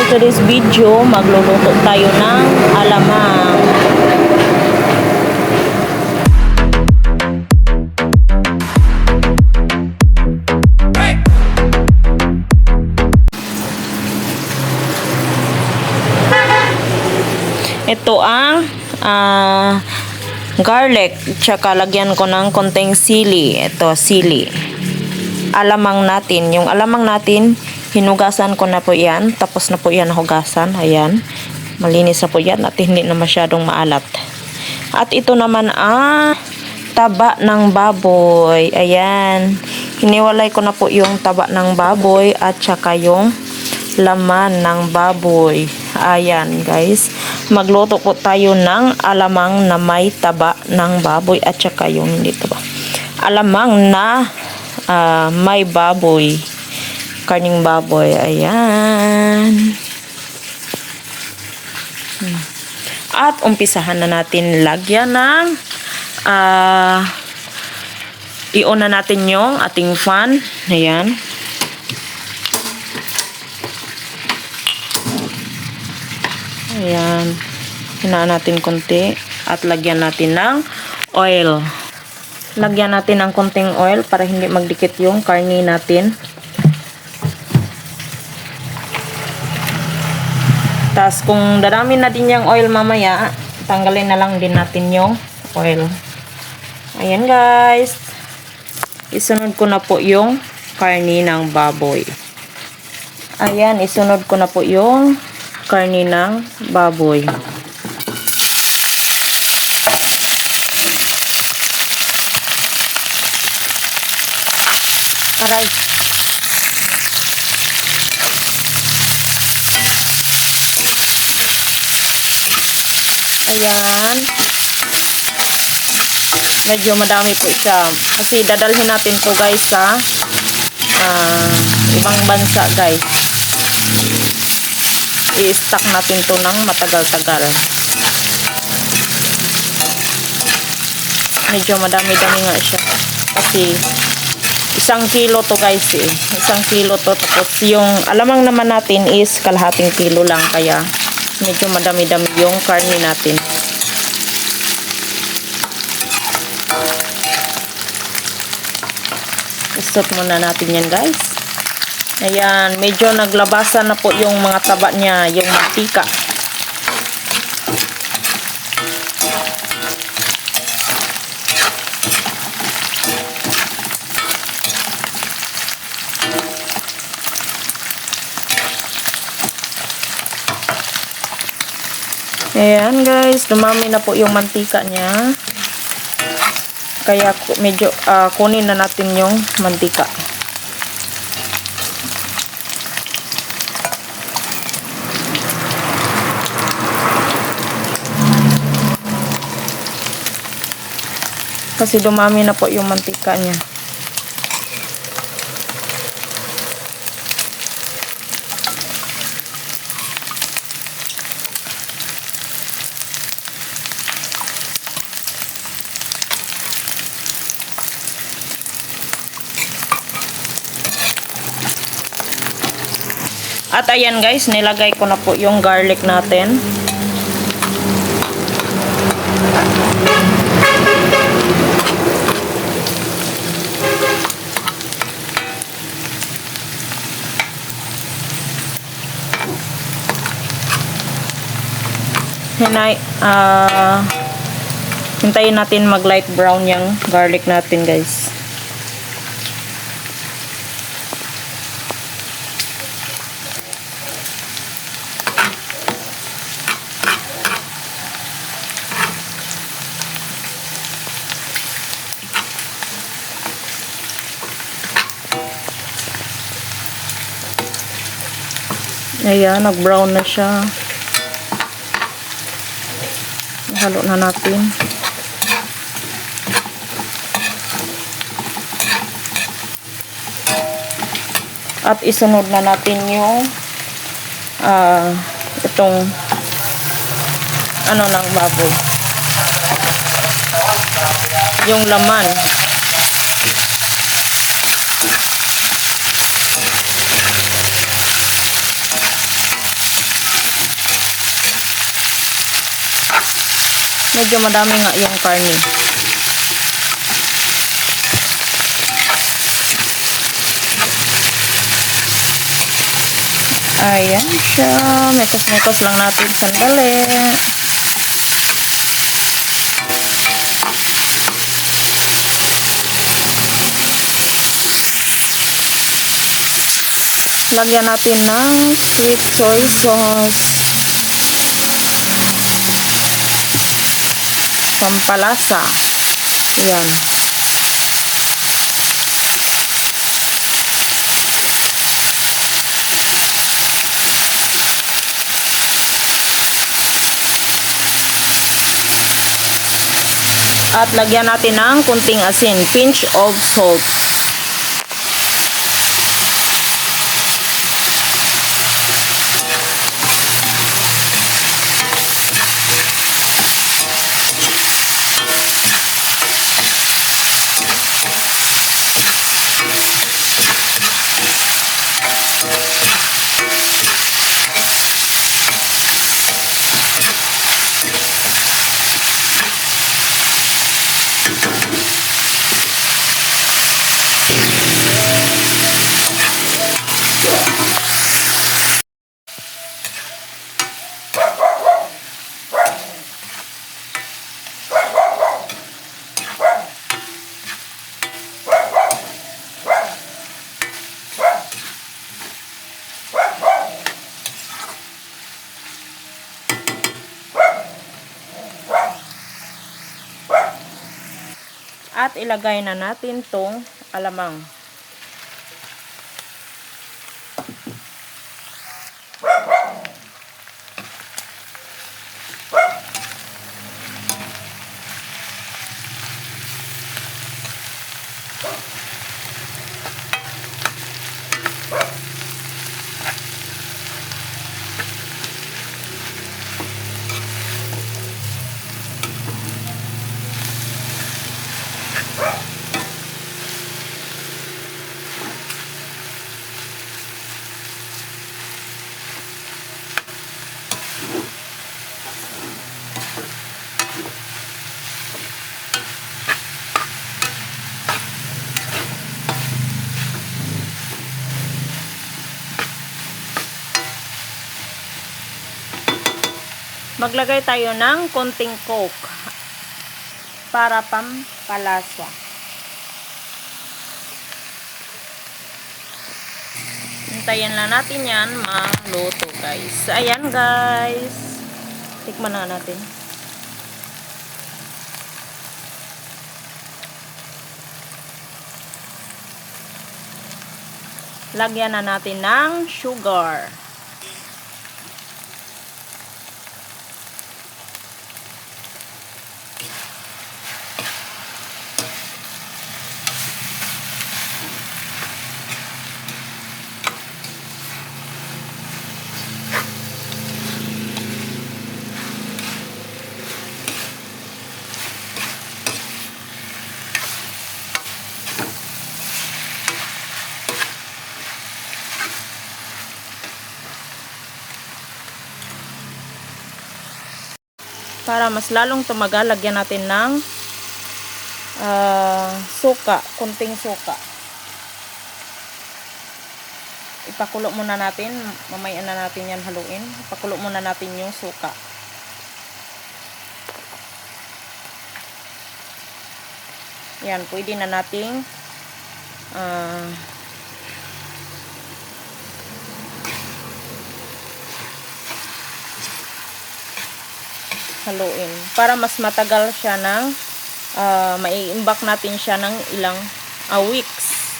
today's video, magluluto tayo ng alamang. Ito ang garlic, tsaka lagyan ko ng konting sili. Ito, sili. Alamang natin. Yung alamang natin, hinugasan ko na po yan. Tapos na po yan hugasan. Ayan. Malinis na po yan at hindi na masyadong maalat. At ito naman taba ng baboy. Ayan. Hiniwalay ko na po yung taba ng baboy at saka yung laman ng baboy. Ayan guys. Magluto po tayo ng alamang na may taba ng baboy at saka yung hindi taba. Alamang na may baboy. Karning baboy. Ayan. At umpisahan na natin lagyan ng i-on na natin yung ating fan. Ayan. Ayan. Hinaan natin konti at lagyan natin ng oil. Lagyan natin ng konting oil para hindi magdikit yung karne natin. Tapos kung daramin na din yung oil mamaya, tanggalin na lang din natin yung oil. Ayan guys. Isunod ko na po yung karne ng baboy. Ayan, isunod ko na po yung karne ng baboy. Aray. Ayan. Medyo madami po siya. Kasi dadalhin natin to guys sa ibang bansa guys. I-stack natin to ng matagal-tagal. Medyo madami-dami nga siya. Kasi 1 kilo to guys eh. 1 kilo to. Tapos yung alamang naman natin is kalahating kilo lang. Kaya medyo madami-dami yung karne natin. Isot muna natin yan guys. Ayan, medyo naglabasan na po yung mga taba niya, yung mantika. Ayan guys, dumami na po yung mantika niya. Kaya medyo kunin na natin yung mantika. Kasi dumami na po yung mantika niya. At ayan guys, nilagay ko na po yung garlic natin. Hintayin natin mag light brown yung garlic natin guys. Ayan, nag-brown na siya. Halo na natin. At isunod na natin yung itong ng baboy. Yung laman. Medyo madami nga yung karne. Ayan siya. Mekos-mekos lang natin. Sandali. Lagyan natin ng sweet soy sauce. Pampalasa. Ayan. At lagyan natin ng kunting asin, pinch of salt. At ilagay na natin tong alamang. Maglagay tayo ng konting coke para pampalasa. Hintayin lang natin yan maluto, guys. Ayan, guys. Tikman na natin. Lagyan na natin ng sugar. Para mas lalong tumagal, lagyan natin ng suka, kunting suka. Ipakulo muna natin, mamaya na natin yan haluin. Ipakulo muna natin yung suka. Yan, pwede na nating haluin para mas matagal siya ng maiimbak natin siya ng ilang weeks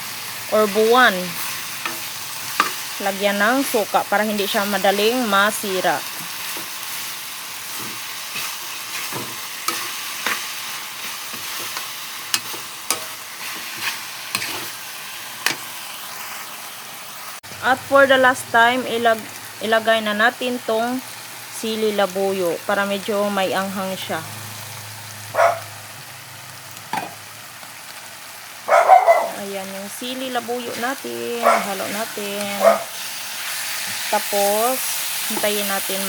or buwan. Lagyan ng suka para hindi siya madaling masira. At for the last time, ilagay na natin tong sili labuyo para medyo may anghang siya. Ayan yung sili labuyo natin. Halo natin. Tapos, hintayin natin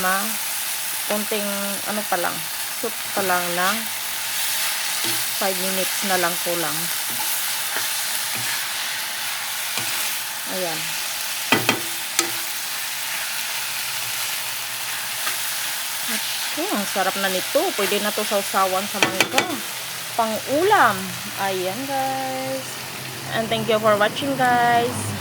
konting ano pa lang, Susut pa lang ng 5 minutes na lang kulang. Ayan. Okay, ang sarap na nito. Pwede na to sausawan sa mangga. Pang ulam. Ayan guys. And thank you for watching guys.